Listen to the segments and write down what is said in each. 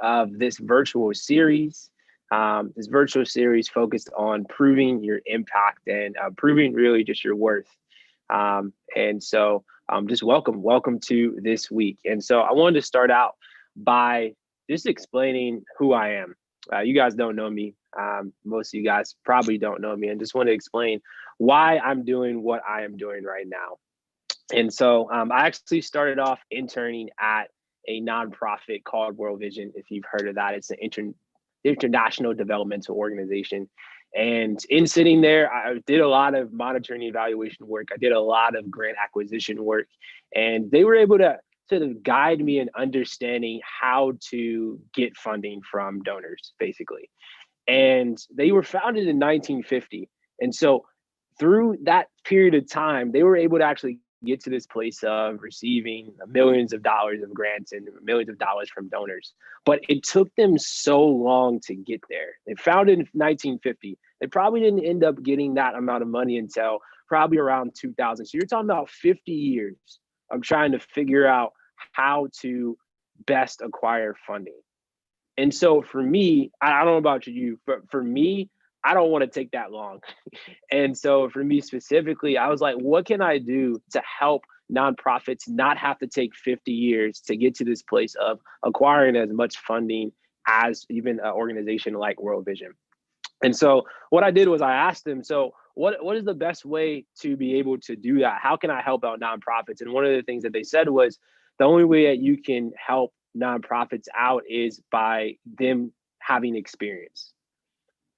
of this virtual series. This virtual series focused on proving your impact and proving really just your worth. Just welcome to this week. And so I wanted to start out by just explaining who I am. You guys don't know me. Most of you guys probably don't know me, and just want to explain why I'm doing what I am doing right now. And so I actually started off interning at a nonprofit called World Vision. If you've heard of that, it's an international developmental organization. And in sitting there, I did a lot of monitoring evaluation work. I did a lot of grant acquisition work, and they were able to sort of guide me in understanding how to get funding from donors, basically. And they were founded in 1950. And so through that period of time, they were able to actually get to this place of receiving millions of dollars of grants and millions of dollars from donors. But it took them so long to get there. They founded in 1950. They probably didn't end up getting that amount of money until probably around 2000. So you're talking about 50 years of trying to figure out how to best acquire funding. And so for me, I don't know about you, but for me, I don't want to take that long. And so for me specifically, I was like, what can I do to help nonprofits not have to take 50 years to get to this place of acquiring as much funding as even an organization like World Vision? And so what I did was I asked them, so what is the best way to be able to do that? How can I help out nonprofits? And one of the things that they said was the only way that you can help nonprofits out is by them having experience.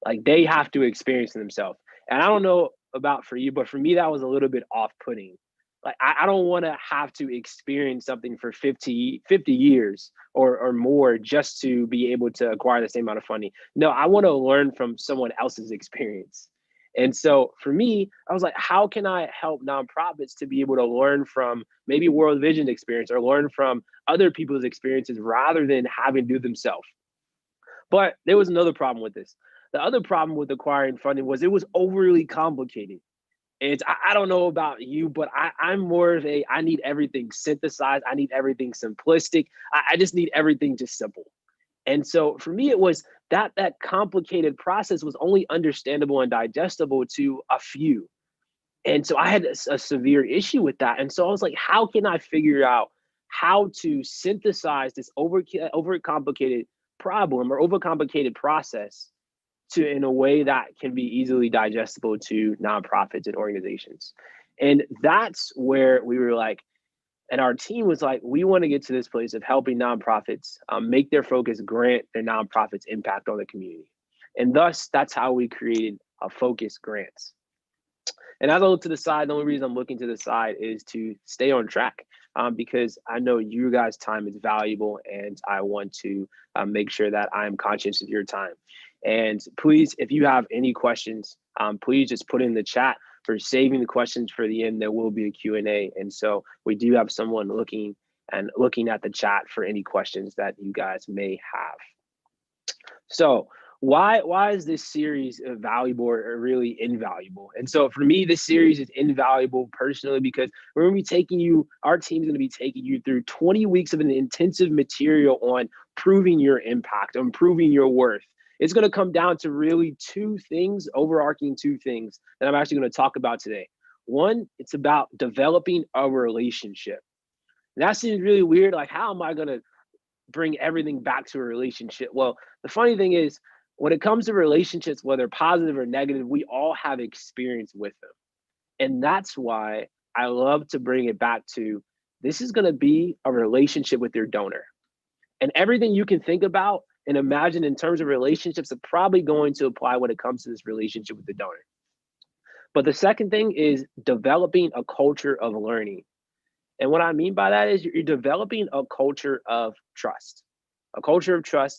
Like they have to experience it themselves. And I don't know about for you, but for me, that was a little bit off-putting. Like I don't want to have to experience something for 50 years or more just to be able to acquire the same amount of funding. No, I want to learn from someone else's experience. And so for me, I was like, how can I help nonprofits to be able to learn from maybe World Vision experience or learn from other people's experiences rather than having to do themselves? But there was another problem with this. The other problem with acquiring funding was it was overly complicated. And I don't know about you, but I'm more of I need everything synthesized. I need everything simplistic. I just need everything just simple. And so for me, it was that complicated process was only understandable and digestible to a few. And so I had a severe issue with that. And so I was like, how can I figure out how to synthesize this overcomplicated problem or overcomplicated process to in a way that can be easily digestible to nonprofits and organizations? And that's where we were like, and our team was like, we want to get to this place of helping nonprofits make their focus grant their nonprofits impact on the community. And thus, that's how we created a Focus Grants. And as I look to the side, the only reason I'm looking to the side is to stay on track because I know you guys' time is valuable and I want to make sure that I'm conscious of your time. And please, if you have any questions, please just put in the chat. For saving the questions for the end, there will be a Q&A. And so we do have someone looking at the chat for any questions that you guys may have. So why is this series valuable or really invaluable? And so for me, this series is invaluable personally because we're going to be taking you, our team is going to be taking you through 20 weeks of an intensive material on proving your impact, on proving your worth. It's going to come down to really two things, overarching two things that I'm actually going to talk about today. One, it's about developing a relationship. And that seems really weird. Like, how am I going to bring everything back to a relationship? Well, the funny thing is, when it comes to relationships, whether positive or negative, we all have experience with them. And that's why I love to bring it back to this is going to be a relationship with your donor. And everything you can think about and imagine in terms of relationships are probably going to apply when it comes to this relationship with the donor. But the second thing is developing a culture of learning. And what I mean by that is you're developing a culture of trust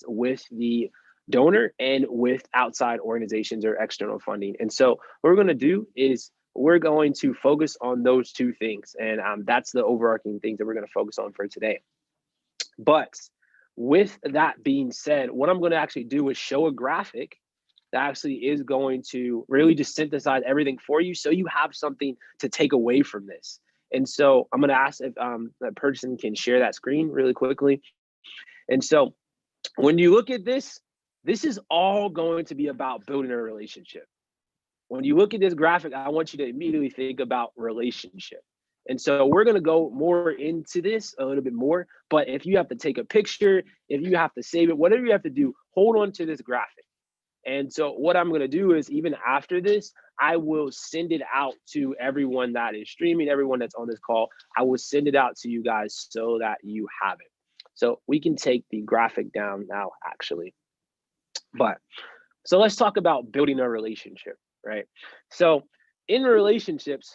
with the donor and with outside organizations or external funding. And so what we're going to do is we're going to focus on those two things. And that's the overarching things that we're going to focus on for today. But with that being said, what I'm going to actually do is show a graphic that actually is going to really just synthesize everything for you so you have something to take away from this. And so I'm going to ask if that person can share that screen really quickly. And so When you look at this, this is all going to be about building a relationship. When you look at this graphic, I want you to immediately think about relationship. And so we're going to go more into this a little bit more. But if you have to take a picture, if you have to save it, whatever you have to do, hold on to this graphic. And so what I'm going to do is, even after this, I will send it out to everyone that is streaming, everyone that's on this call. I will send it out to you guys so that you have it. So we can take the graphic down now, actually. But so let's talk about building a relationship, right? So in relationships,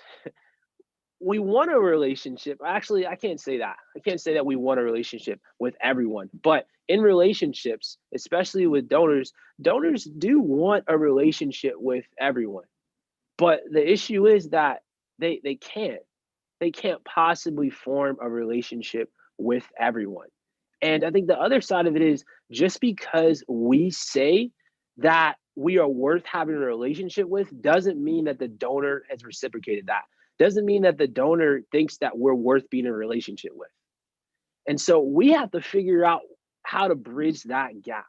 we want a relationship. Actually, I can't say that. I can't say that we want a relationship with everyone. But in relationships, especially with donors, donors do want a relationship with everyone. But the issue is that they can't. They can't possibly form a relationship with everyone. And I think the other side of it is, just because we say that we are worth having a relationship with doesn't mean that the donor has reciprocated that. Doesn't mean that the donor thinks that we're worth being in a relationship with. And so we have to figure out how to bridge that gap.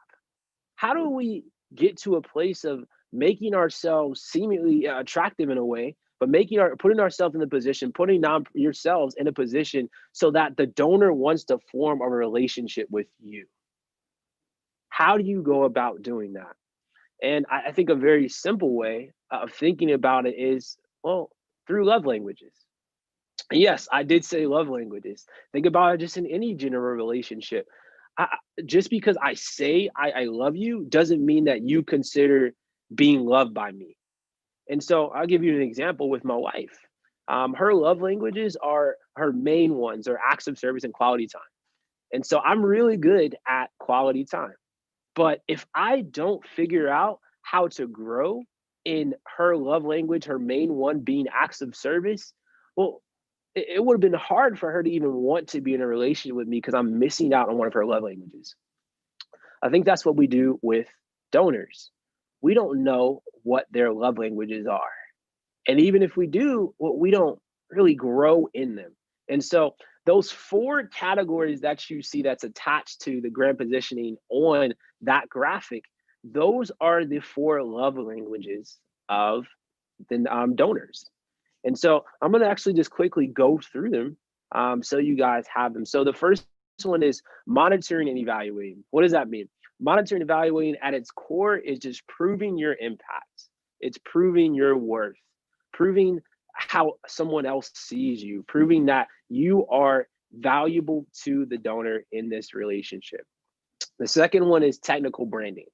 How do we get to a place of making ourselves seemingly attractive in a way, but putting ourselves in the position, putting yourselves in a position so that the donor wants to form a relationship with you? How do you go about doing that? And I think a very simple way of thinking about it is, well, through love languages. Yes, I did say love languages. Think about it just in any general relationship. I, just because I say I love you doesn't mean that you consider being loved by me. And so I'll give you an example with my wife. Her love languages are her main ones are acts of service and quality time. And so I'm really good at quality time. But if I don't figure out how to grow in her love language, her main one being acts of service, well, it would have been hard for her to even want to be in a relationship with me because I'm missing out on one of her love languages. I think that's what we do with donors. We don't know what their love languages are. And even if we do, well, we don't really grow in them. And so those four categories that you see that's attached to the grand positioning on that graphic, those are the four love languages of the donors. And so I'm going to actually just quickly go through them so you guys have them. So the first one is monitoring and evaluating. What does that mean? Monitoring and evaluating at its core is just proving your impact. It's proving your worth, proving how someone else sees you, proving that you are valuable to the donor in this relationship. The second one is technical branding.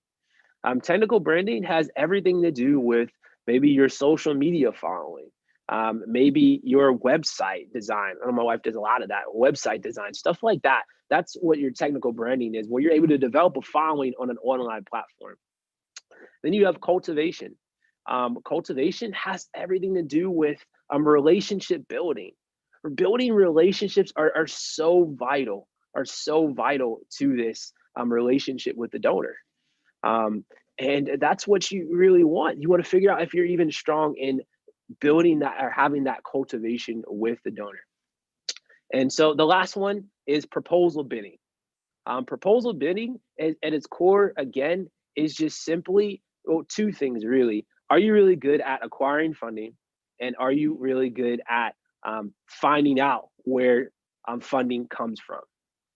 Technical branding has everything to do with maybe your social media following, maybe your website design. I know my wife does a lot of that, website design, stuff like that. That's what your technical branding is, where you're able to develop a following on an online platform. Then you have cultivation. Cultivation has everything to do with relationship building. Building relationships are so vital to this relationship with the donor. And that's what you really want. You want to figure out if you're even strong in building that or having that cultivation with the donor. And so the last one is proposal bidding. Proposal bidding at its core, again, is just simply two things really. Are you really good at acquiring funding? And are you really good at finding out where funding comes from?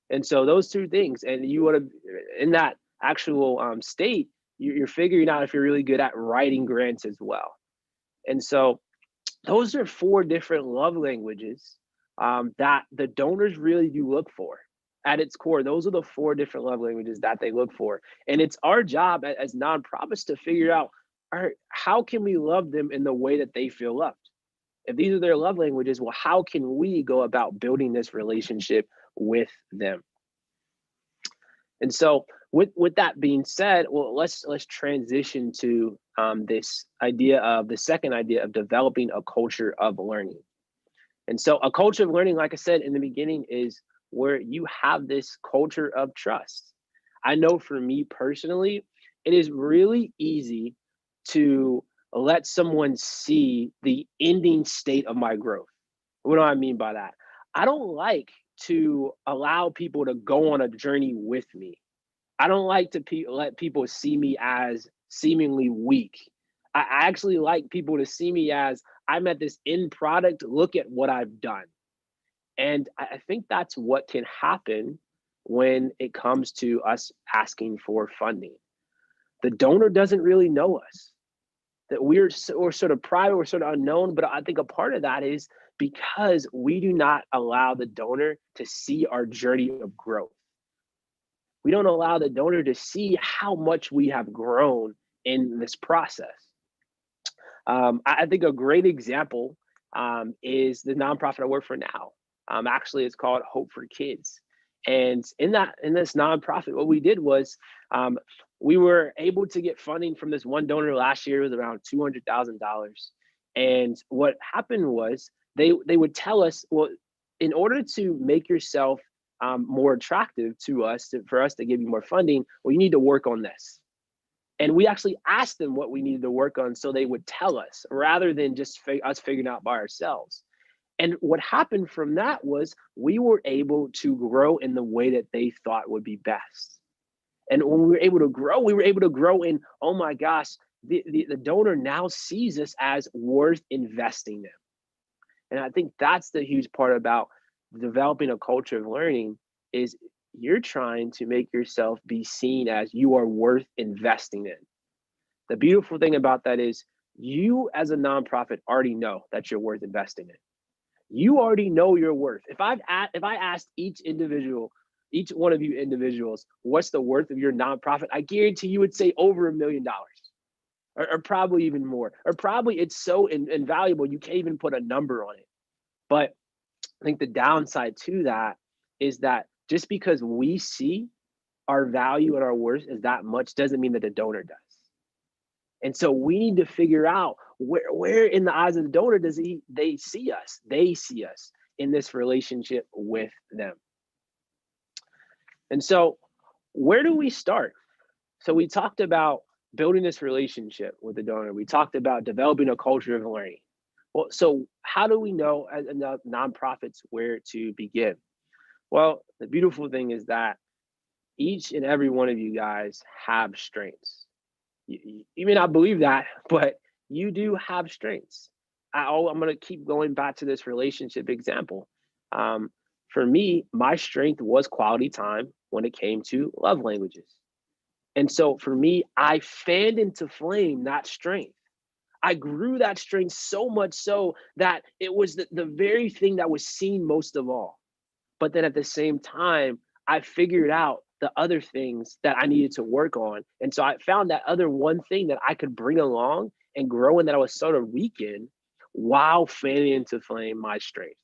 And so those two things, and you want to, in that actual state, you're figuring out if you're really good at writing grants as well. And so those are four different love languages that the donors really do look for. At its core, those are the four different love languages that they look for. And it's our job as nonprofits to figure out, all right, how can we love them in the way that they feel loved? If these are their love languages, well, how can we go about building this relationship with them? And so with that being said, well, let's transition to this idea of the second idea of developing a culture of learning. And so a culture of learning, like I said in the beginning, is where you have this culture of trust. I know for me personally, it is really easy to let someone see the ending state of my growth. What do I mean by that? I don't like to allow people to go on a journey with me. I don't like to let people see me as seemingly weak. I actually like people to see me as I'm at this end product. Look at what I've done. And I think that's what can happen when it comes to us asking for funding. The donor doesn't really know us, that we're sort of private, we're sort of unknown. But I think a part of that is because we do not allow the donor to see our journey of growth. We don't allow the donor to see how much we have grown in this process. I think a great example is the nonprofit I work for now. Actually, it's called Hope for Kids. And in this nonprofit, what we did was we were able to get funding from this one donor last year. It was around $200,000. And what happened was they would tell us, well, in order to make yourself more attractive to us, for us to give you more funding, well, you need to work on this. And we actually asked them what we needed to work on so they would tell us rather than just us figuring out by ourselves. And what happened from that was we were able to grow in the way that they thought would be best. And when we were able to grow, we were able to grow in, oh my gosh, the donor now sees us as worth investing in. And I think that's the huge part about developing a culture of learning is you're trying to make yourself be seen as you are worth investing in. The beautiful thing about that is you as a nonprofit already know that you're worth investing in. You already know your worth. If I asked each one of you individuals, what's the worth of your nonprofit, I guarantee you would say over $1 million. Or probably even more. Or probably it's so invaluable you can't even put a number on it. But I think the downside to that is that just because we see our value and our worth as that much doesn't mean that the donor does. And so we need to figure out where in the eyes of the donor they see us. They see us in this relationship with them. And so where do we start? So we talked about building this relationship with the donor. We talked about developing a culture of learning. Well, so how do we know as nonprofits where to begin? Well, the beautiful thing is that each and every one of you guys have strengths. You may not believe that, but you do have strengths. I'm going to keep going back to this relationship example. For me, my strength was quality time when it came to love languages. And so for me, I fanned into flame that strength. I grew that strength so much so that it was the very thing that was seen most of all. But then at the same time, I figured out the other things that I needed to work on. And so I found that other one thing that I could bring along and grow in that I was sort of weak in while fanning into flame my strength.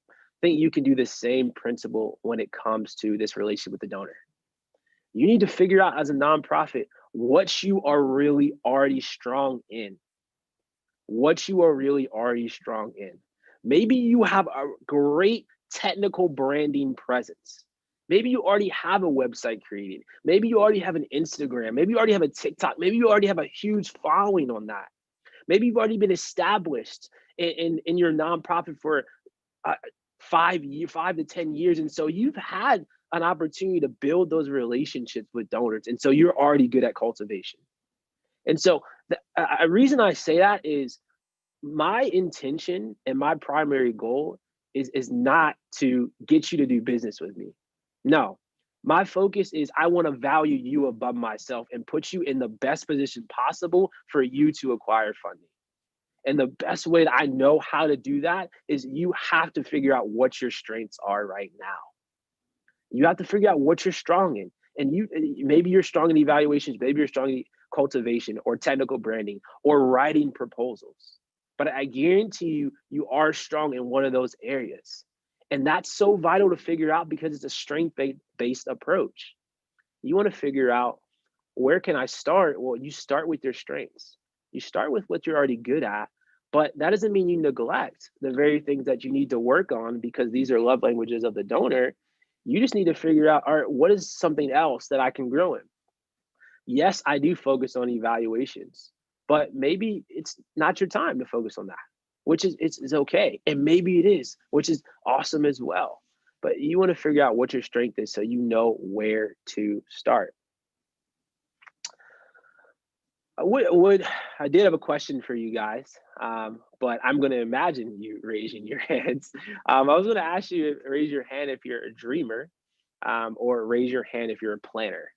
I think you can do the same principle when it comes to this relationship with the donor. You need to figure out as a nonprofit what you are really already strong in. What you are really already strong in. Maybe you have a great technical branding presence. Maybe you already have a website created. Maybe you already have an Instagram. Maybe you already have a TikTok. Maybe you already have a huge following on that. Maybe you've already been established in your nonprofit for 5 to 10 years. And so you've had an opportunity to build those relationships with donors. And so you're already good at cultivation. And so the reason I say that is my intention and my primary goal is not to get you to do business with me. No, my focus is I want to value you above myself and put you in the best position possible for you to acquire funding. And the best way that I know how to do that is you have to figure out what your strengths are right now. You have to figure out what you're strong in. And maybe you're strong in evaluations, maybe you're strong in cultivation or technical branding or writing proposals. But I guarantee you, you are strong in one of those areas. And that's so vital to figure out because it's a strength-based approach. You want to figure out, where can I start? Well, you start with your strengths. You start with what you're already good at, but that doesn't mean you neglect the very things that you need to work on because these are love languages of the donor. You just need to figure out, all right, what is something else that I can grow in? Yes, I do focus on evaluations, but maybe it's not your time to focus on that, which is it's okay. And maybe it is, which is awesome as well. but you want to figure out what your strength is so you know where to start. I did have a question for you guys, but I'm going to imagine you raising your hands. I was going to ask you to raise your hand if you're a dreamer, or raise your hand if you're a planner.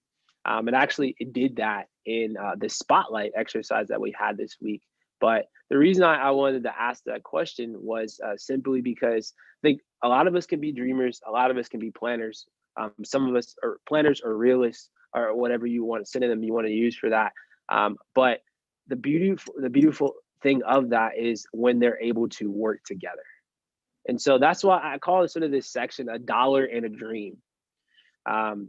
And actually, it did that in the spotlight exercise that we had this week. But the reason I wanted to ask that question was simply because I think a lot of us can be dreamers, a lot of us can be planners. Some of us are planners or realists or whatever you want synonym you want to use for that. But the beautiful thing of that is when they're able to work together. And so that's why I call it sort of this section a dollar and a dream.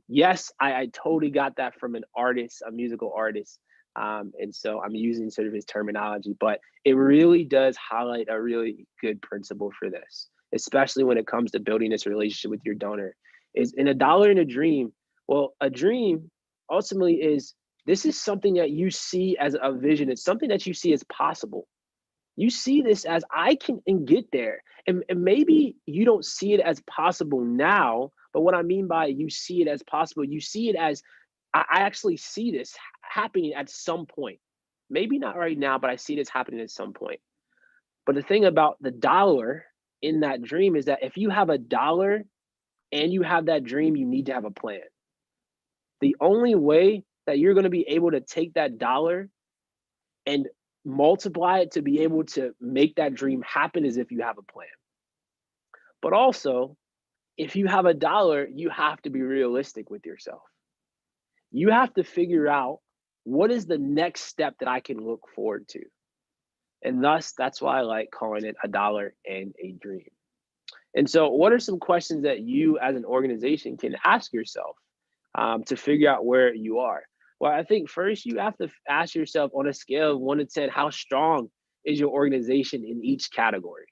Yes, I totally got that from an artist, a musical artist. And so I'm using sort of his terminology, but it really does highlight a really good principle for this, especially when it comes to building this relationship with your donor. Is in a dollar and a dream. Well, a dream ultimately is this is something that you see as a vision. It's something that you see as possible. You see this as I can and get there. And maybe you don't see it as possible now, but what I mean by you see it as possible, you see it as I actually see this happening at some point. Maybe not right now, but I see this happening at some point. But the thing about the dollar in that dream is that if you have a dollar and you have that dream, you need to have a plan. The only way that you're going to be able to take that dollar and multiply it to be able to make that dream happen is if you have a plan. But also, if you have a dollar, you have to be realistic with yourself. You have to figure out what is the next step that I can look forward to. And thus, that's why I like calling it a dollar and a dream. And so, what are some questions that you as an organization can ask yourself to figure out where you are? Well, I think first you have to ask yourself on a scale of 1 to 10, how strong is your organization in each category?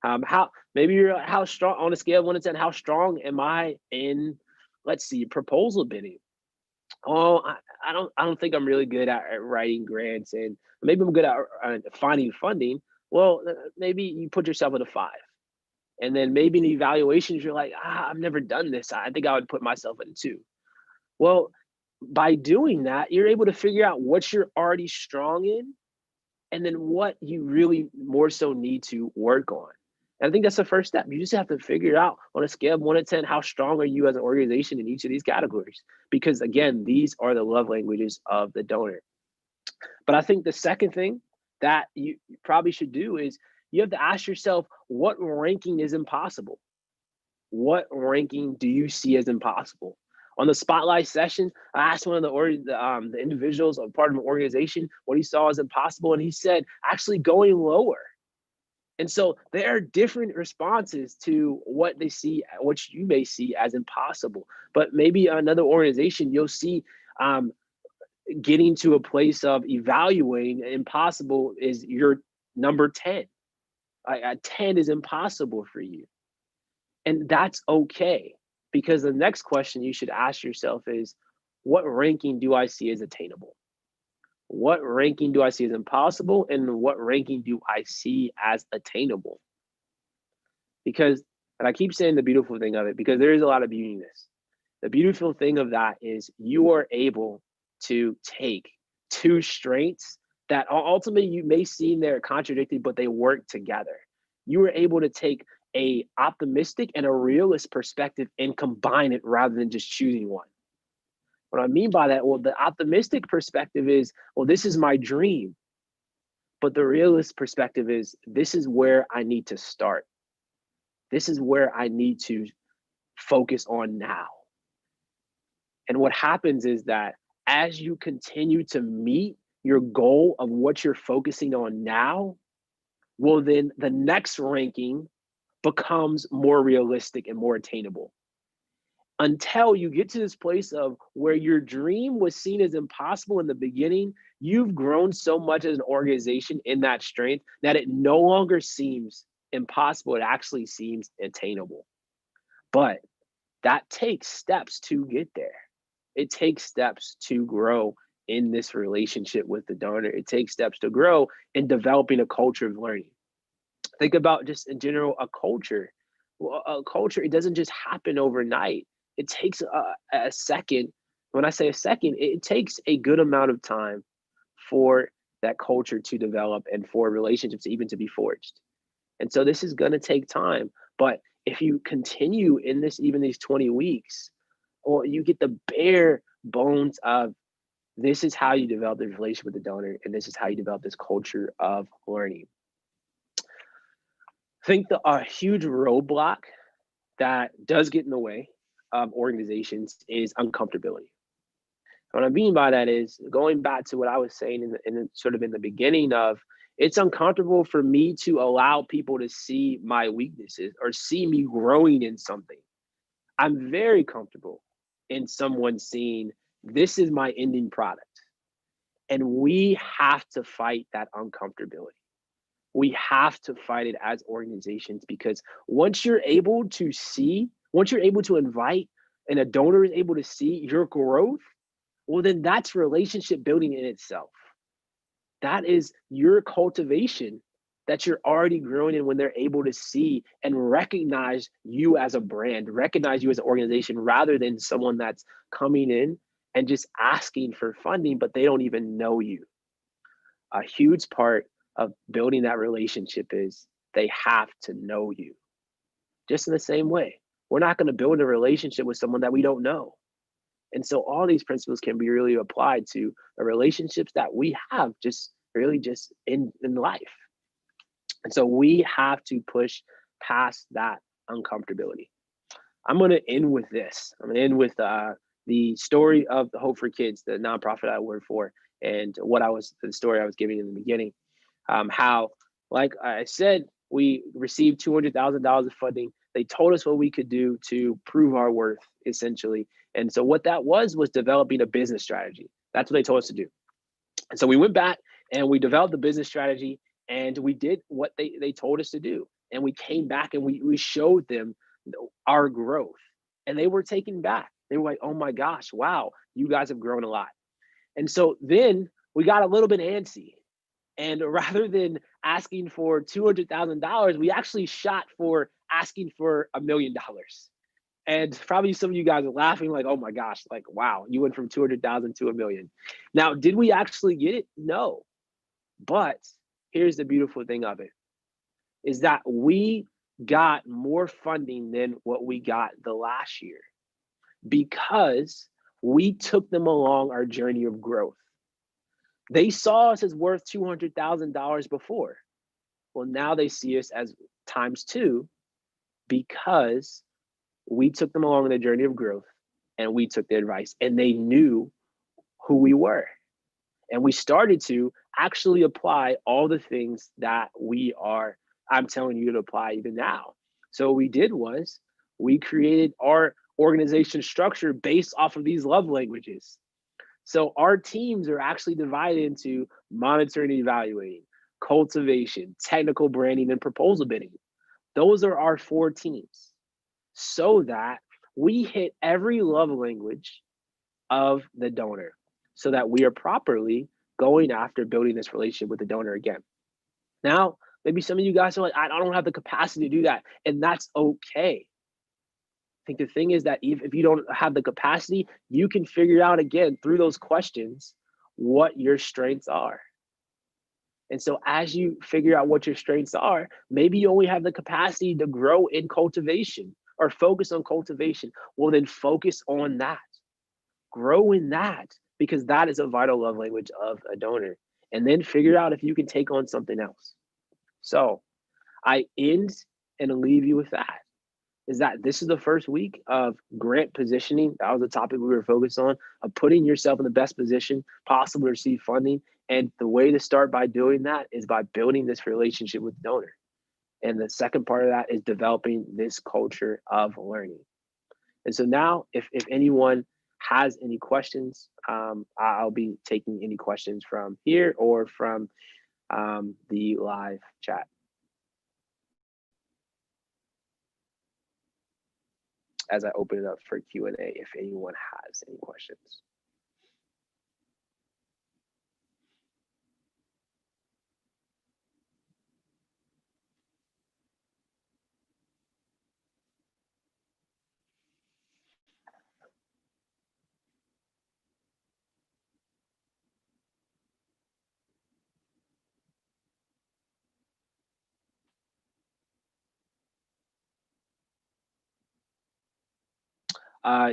How maybe you're how strong on a scale of 1 to 10, how strong am I in, let's see, proposal bidding? Oh, I don't think I'm really good at writing grants, and maybe I'm good at finding funding. Well, maybe you put yourself at a 5. And then maybe in evaluations, you're like, I've never done this. I think I would put myself at a 2. Well, by doing that, you're able to figure out what you're already strong in and then what you really more so need to work on. And I think that's the first step. You just have to figure out on a scale of 1 to 10, how strong are you as an organization in each of these categories? Because again, these are the love languages of the donor. But I think the second thing that you probably should do is you have to ask yourself, what ranking is impossible? What ranking do you see as impossible? On the spotlight session, I asked one of the individuals, a part of an organization, what he saw as impossible, and he said actually going lower. And so there are different responses to what they see, what you may see as impossible. But maybe another organization, you'll see getting to a place of evaluating impossible is your number 10. A 10 is impossible for you. And that's okay, because the next question you should ask yourself is, what ranking do I see as attainable? What ranking do I see as impossible? And what ranking do I see as attainable? Because, and I keep saying the beautiful thing of it, because there is a lot of beauty in this. The beautiful thing of that is you are able to take two strengths that ultimately you may seem they're contradicted, but they work together. You are able to take a optimistic and a realist perspective and combine it rather than just choosing one. What I mean by that, well, the optimistic perspective is, well, this is my dream. But the realist perspective is, this is where I need to start. This is where I need to focus on now. And what happens is that as you continue to meet your goal of what you're focusing on now, well, then the next ranking becomes more realistic and more attainable. Until you get to this place of where your dream was seen as impossible in the beginning, you've grown so much as an organization in that strength that it no longer seems impossible. It actually seems attainable. But that takes steps to get there. It takes steps to grow in this relationship with the donor. It takes steps to grow in developing a culture of learning. Think about just in general a culture. Well, a culture, it doesn't just happen overnight. It takes a second. When I say a second, it takes a good amount of time for that culture to develop and for relationships even to be forged. And so this is going to take time. But if you continue in this, even these 20 weeks, or you get the bare bones of this is how you develop the relationship with the donor, and this is how you develop this culture of learning. I think a huge roadblock that does get in the way of organizations is uncomfortability. What I mean by that is going back to what I was saying in the beginning of it's uncomfortable for me to allow people to see my weaknesses or see me growing in something. I'm very comfortable in someone seeing this is my ending product. And we have to fight that uncomfortability. We have to fight it as organizations because once you're able to see, once you're able to invite and a donor is able to see your growth, well, then that's relationship building in itself. That is your cultivation that you're already growing in when they're able to see and recognize you as a brand, recognize you as an organization rather than someone that's coming in and just asking for funding, but they don't even know you. A huge part of building that relationship is they have to know you. Just in the same way, we're not going to build a relationship with someone that we don't know. And so all these principles can be really applied to the relationships that we have just really just in life. And so we have to push past that uncomfortability. I'm going to end with this. I'm going to end with the story of the Hope for Kids, the nonprofit I work for, and the story I was giving in the beginning. How, like I said, we received $200,000 of funding. They told us what we could do to prove our worth, essentially. And so what that was developing a business strategy. That's what they told us to do. And so we went back and we developed the business strategy and we did what they told us to do. And we came back and we showed them our growth. And they were taken back. They were like, oh my gosh, wow, you guys have grown a lot. And so then we got a little bit antsy. And rather than asking for $200,000, we actually shot for asking for $1 million. And probably some of you guys are laughing like, oh my gosh, like, wow, you went from 200,000 to $1 million. Now, did we actually get it? No. But here's the beautiful thing of it is that we got more funding than what we got the last year because we took them along our journey of growth. They saw us as worth $200,000 before. Well, now they see us as ×2 because we took them along the journey of growth and we took the advice and they knew who we were. And we started to actually apply all the things that I'm telling you to apply even now. So what we did was we created our organization structure based off of these love languages. So our teams are actually divided into monitoring and evaluating, cultivation, technical branding, and proposal bidding. Those are our 4 teams so that we hit every love language of the donor so that we are properly going after building this relationship with the donor again. Now, maybe some of you guys are like, I don't have the capacity to do that. And that's okay. I think the thing is that if you don't have the capacity, you can figure out again through those questions what your strengths are. And so as you figure out what your strengths are, maybe you only have the capacity to grow in cultivation or focus on cultivation. Well, then focus on that. Grow in that because that is a vital love language of a donor. And then figure out if you can take on something else. So I end and leave you with that. Is that this is the first week of grant positioning. That was the topic we were focused on, of putting yourself in the best position possible to receive funding. And the way to start by doing that is by building this relationship with the donor. And the second part of that is developing this culture of learning. And so now, if anyone has any questions, I'll be taking any questions from here or from the live chat. As I open it up for Q&A, if anyone has any questions.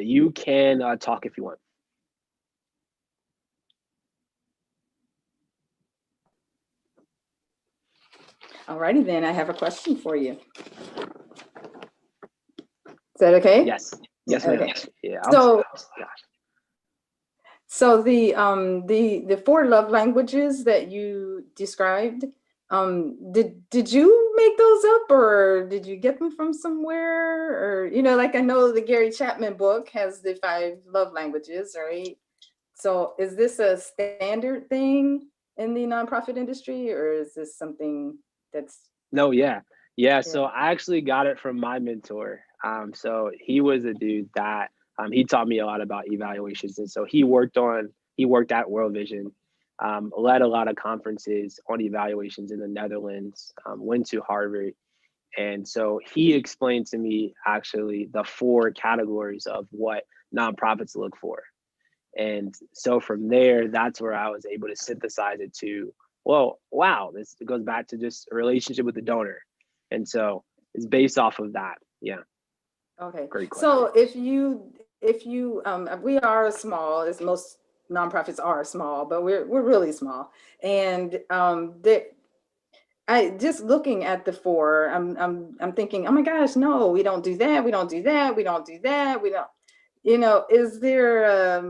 You can talk if you want. Alrighty then, I have a question for you. Is that okay? Yes. Yes, ma'am. Okay. Yeah. So the 4 love languages that you described, did you make those up, or did you get them from somewhere? Or, like, I know the Gary Chapman book has the 5 love languages, right? So is this a standard thing in the nonprofit industry, or is this something that's... No, yeah. So I actually got it from my mentor. So he was a dude that he taught me a lot about evaluations, and so he worked at World Vision, led a lot of conferences on evaluations in the Netherlands, went to Harvard, and so he explained to me actually the 4 categories of what nonprofits look for. And so from there, that's where I was able to synthesize it to, well, wow, this goes back to just a relationship with the donor. And so it's based off of that. Yeah. Okay. Great question. So if you we are small, as most nonprofits are small, but we're really small. And I just looking at the 4, I'm thinking, oh my gosh, no, we don't do that, we don't do that, we don't do that, we don't, is there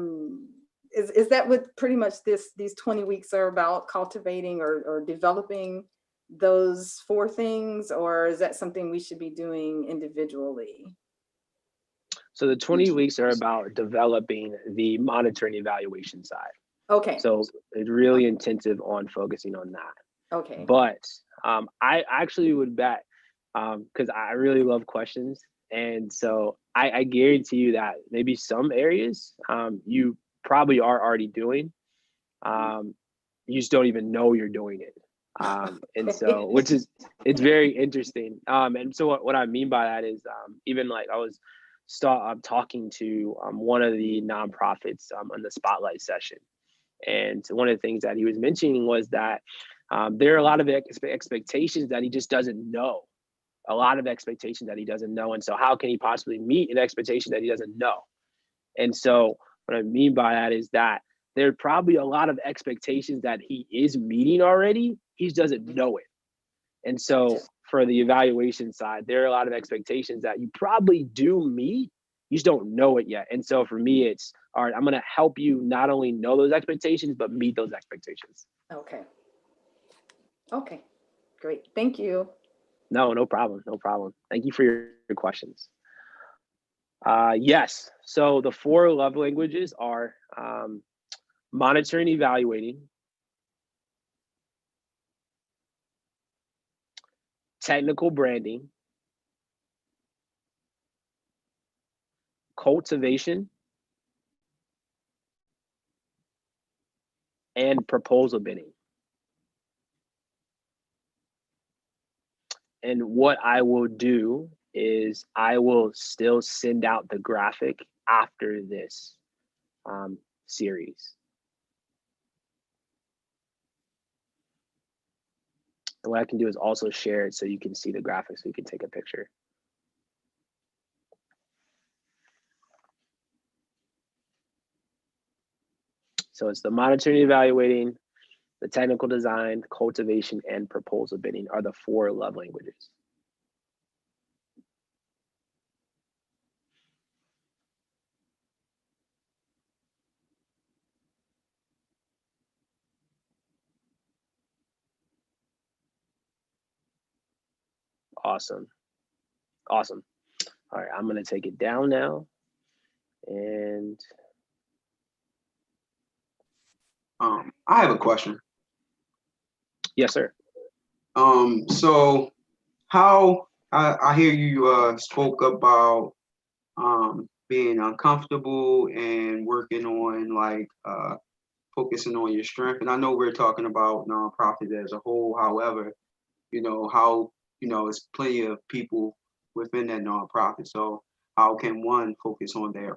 is that what pretty much these 20 weeks are about, cultivating or developing those 4 things, or is that something we should be doing individually? So the 20 weeks are about developing the monitoring evaluation side. Okay. So it's really intensive on focusing on that. Okay. But I actually would bet, because I really love questions. And so I guarantee you that maybe some areas you probably are already doing. You just don't even know you're doing it. And so, it's very interesting. And so what I mean by that is, even like I was talking to one of the nonprofits on the spotlight session. And one of the things that he was mentioning was that there are a lot of expectations that he just doesn't know. A lot of expectations that he doesn't know. And so how can he possibly meet an expectation that he doesn't know? And so what I mean by that is that there are probably a lot of expectations that he is meeting already. He just doesn't know it. And so for the evaluation side, there are a lot of expectations that you probably do meet, you just don't know it yet. And so for me, it's, all right, I'm going to help you not only know those expectations, but meet those expectations. Okay. Okay, great. Thank you. No problem. No problem. Thank you for your questions. Yes. So the 4 love languages are monitoring, evaluating, technical branding, cultivation, and proposal bidding. And what I will do is I will still send out the graphic after this series. And what I can do is also share it so you can see the graphics, so you can take a picture. So it's the monitoring, evaluating, the technical design, cultivation, and proposal bidding are the 4 love languages. Awesome. Awesome. All right, I'm going to take it down now. And I have a question. yes, sir. So how I hear you spoke about being uncomfortable and working on like focusing on your strength. And I know we're talking about nonprofits as a whole. However, how it's plenty of people within that nonprofit. So how can one focus on their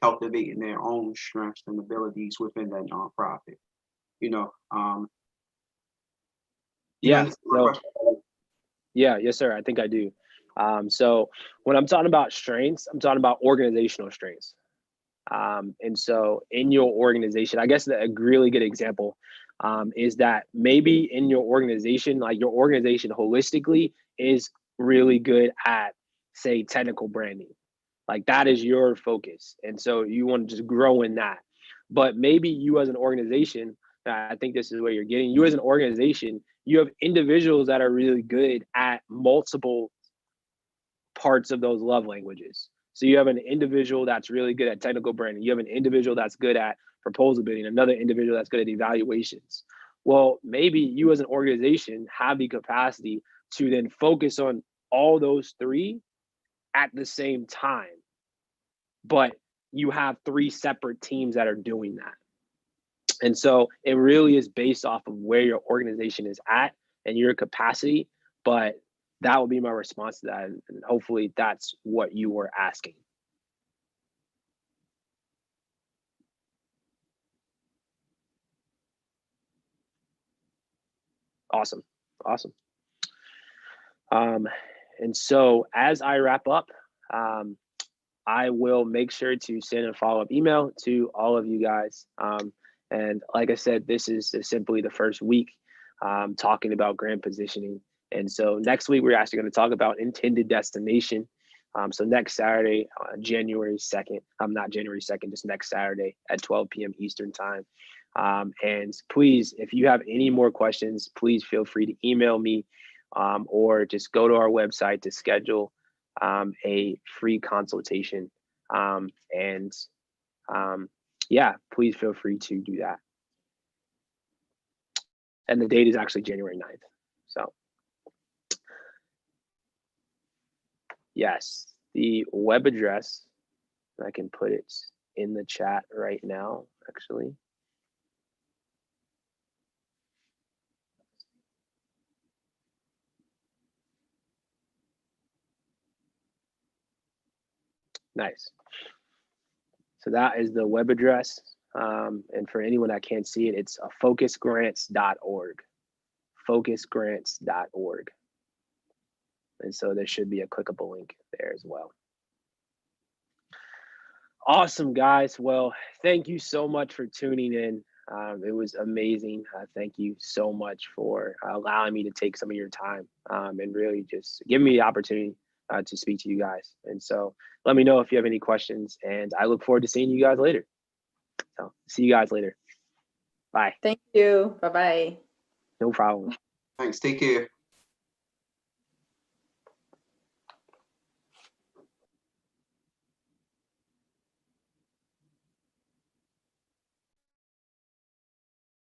cultivating their own strengths and abilities within that nonprofit? Yeah. So, yeah, yes, sir. I think I do. So when I'm talking about strengths, I'm talking about organizational strengths. And so in your organization, I guess a really good example is that maybe in your organization, like your organization holistically is really good at, say, technical branding. Like that is your focus. And so you want to just grow in that. But maybe you as an organization, I think this is where you're getting, you as an organization, you have individuals that are really good at multiple parts of those love languages. So you have an individual that's really good at technical branding. You have an individual that's good at proposal bidding, another individual that's good at evaluations. Well, maybe you as an organization have the capacity to then focus on all those three at the same time. But you have three separate teams that are doing that. And so it really is based off of where your organization is at and your capacity. But that will be my response to that. And hopefully that's what you were asking. Awesome. Awesome. And so as I wrap up, I will make sure to send a follow-up email to all of you guys. And like I said, this is simply the first week talking about grant positioning. And so next week, we're actually going to talk about intended destination. So next Saturday, January 2nd, not January 2nd, just next Saturday at 12 p.m. Eastern time. And please, if you have any more questions, please feel free to email me or just go to our website to schedule a free consultation. Yeah, please feel free to do that. And the date is actually January 9th. So yes, the web address, I can put it in the chat right now, actually. Nice. So that is the web address. And for anyone that can't see it, it's focusgrants.org. Focusgrants.org. And so there should be a clickable link there as well. Awesome, guys. Well, thank you so much for tuning in. It was amazing. Thank you so much for allowing me to take some of your time and really just give me the opportunity to speak to you guys. And so let me know if you have any questions, and I look forward to seeing you guys later. So see you guys later. Bye. Thank you. Bye-bye. No problem. Thanks. Take care.